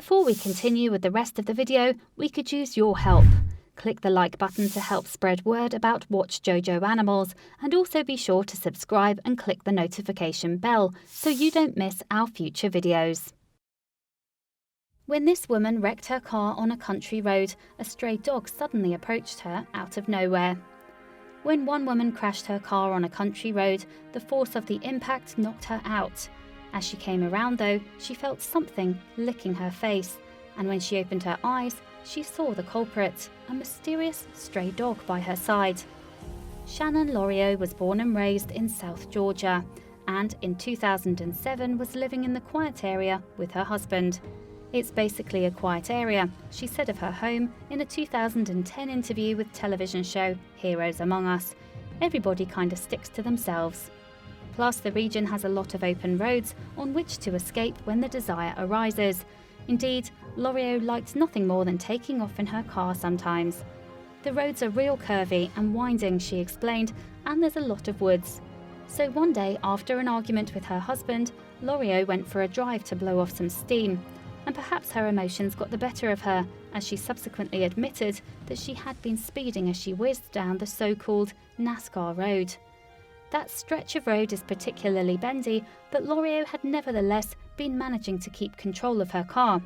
Before we continue with the rest of the video, we could use your help. Click the like button to help spread word about Watchjojo animals, and also be sure to subscribe and click the notification bell so you don't miss our future videos. When this woman wrecked her car on a country road, a stray dog suddenly approached her out of nowhere. When one woman crashed her car on a country road, the force of the impact knocked her out. As she came around though, she felt something licking her face, and when she opened her eyes, she saw the culprit, a mysterious stray dog by her side. Shannon Loriot was born and raised in South Georgia, and in 2007 was living in the quiet area with her husband. "It's basically a quiet area," she said of her home in a 2010 interview with television show Heroes Among Us. "Everybody kind of sticks to themselves." Plus, the region has a lot of open roads on which to escape when the desire arises. Indeed, Loriot liked nothing more than taking off in her car sometimes. "The roads are real curvy and winding," she explained, "and there's a lot of woods." So one day, after an argument with her husband, Loriot went for a drive to blow off some steam. And perhaps her emotions got the better of her, as she subsequently admitted that she had been speeding as she whizzed down the so-called NASCAR road. That stretch of road is particularly bendy, but Loriot had nevertheless been managing to keep control of her car.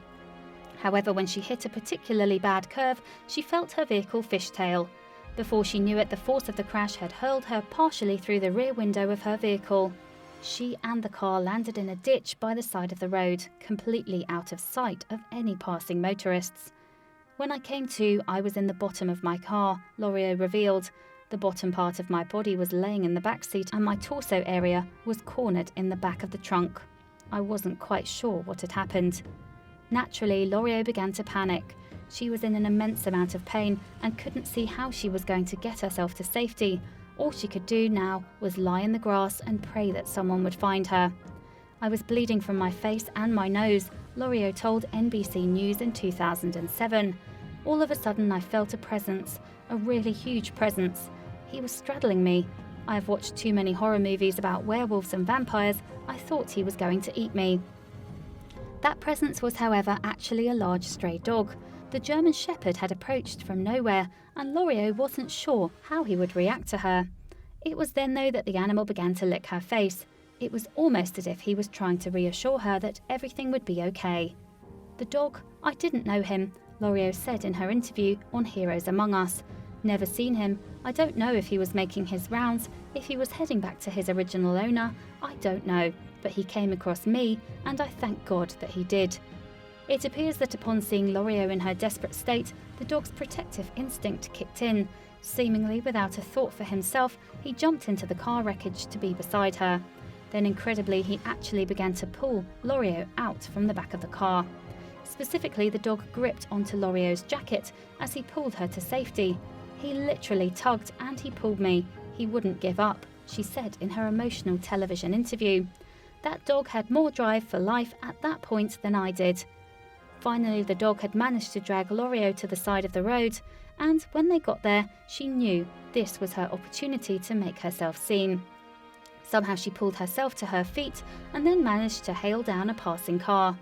However, when she hit a particularly bad curve, she felt her vehicle fishtail. Before she knew it, the force of the crash had hurled her partially through the rear window of her vehicle. She and the car landed in a ditch by the side of the road, completely out of sight of any passing motorists. "When I came to, I was in the bottom of my car," Loriot revealed. "The bottom part of my body was laying in the back seat and my torso area was cornered in the back of the trunk. I wasn't quite sure what had happened." Naturally, Loriot began to panic. She was in an immense amount of pain and couldn't see how she was going to get herself to safety. All she could do now was lie in the grass and pray that someone would find her. "I was bleeding from my face and my nose," Loriot told NBC News in 2007. "All of a sudden I felt a presence, a really huge presence. He was straddling me. I have watched too many horror movies about werewolves and vampires. I thought he was going to eat me." That presence was, however, actually a large stray dog. The German Shepherd had approached from nowhere, and Loriot wasn't sure how he would react to her. It was then, though, that the animal began to lick her face. It was almost as if he was trying to reassure her that everything would be okay. "The dog, I didn't know him," Loriot said in her interview on Heroes Among Us. "Never seen him. I don't know if he was making his rounds, if he was heading back to his original owner. I don't know, but he came across me, and I thank God that he did." It appears that upon seeing Loriot in her desperate state, the dog's protective instinct kicked in. Seemingly without a thought for himself, he jumped into the car wreckage to be beside her. Then incredibly, he actually began to pull Loriot out from the back of the car. Specifically, the dog gripped onto Loriot's jacket as he pulled her to safety. "He literally tugged and he pulled me. He wouldn't give up," she said in her emotional television interview. "That dog had more drive for life at that point than I did." Finally, the dog had managed to drag Loriot to the side of the road, and when they got there, she knew this was her opportunity to make herself seen. Somehow she pulled herself to her feet and then managed to hail down a passing car.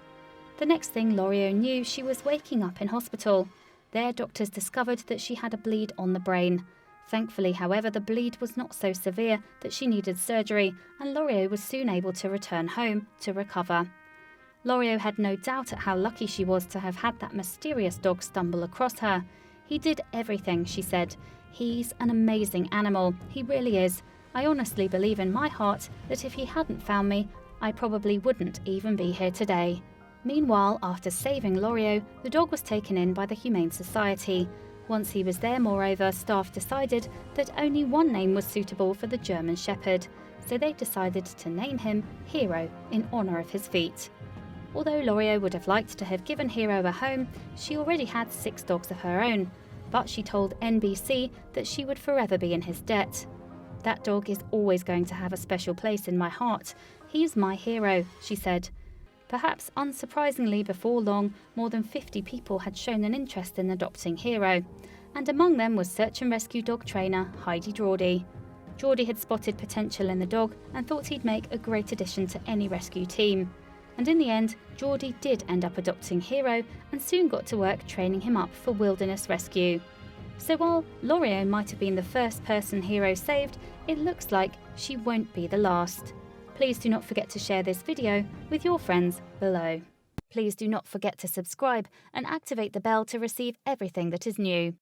The next thing Loriot knew, she was waking up in hospital. There, doctors discovered that she had a bleed on the brain. Thankfully, however, the bleed was not so severe that she needed surgery, and Loriot was soon able to return home to recover. Loriot had no doubt at how lucky she was to have had that mysterious dog stumble across her. "He did everything," she said. "He's an amazing animal. He really is. I honestly believe in my heart that if he hadn't found me, I probably wouldn't even be here today." Meanwhile, after saving Loriot, the dog was taken in by the Humane Society. Once he was there, moreover, staff decided that only one name was suitable for the German Shepherd, so they decided to name him Hero in honour of his feat. Although Loriot would have liked to have given Hero a home, she already had 6 dogs of her own, but she told NBC that she would forever be in his debt. "That dog is always going to have a special place in my heart. He's my hero," she said. Perhaps unsurprisingly, before long, more than 50 people had shown an interest in adopting Hero, and among them was search and rescue dog trainer Heidi Geordie. Geordie had spotted potential in the dog and thought he'd make a great addition to any rescue team. And in the end, Geordie did end up adopting Hero and soon got to work training him up for wilderness rescue. So while Loreo might have been the first person Hero saved, it looks like she won't be the last. Please do not forget to share this video with your friends below. Please do not forget to subscribe and activate the bell to receive everything that is new.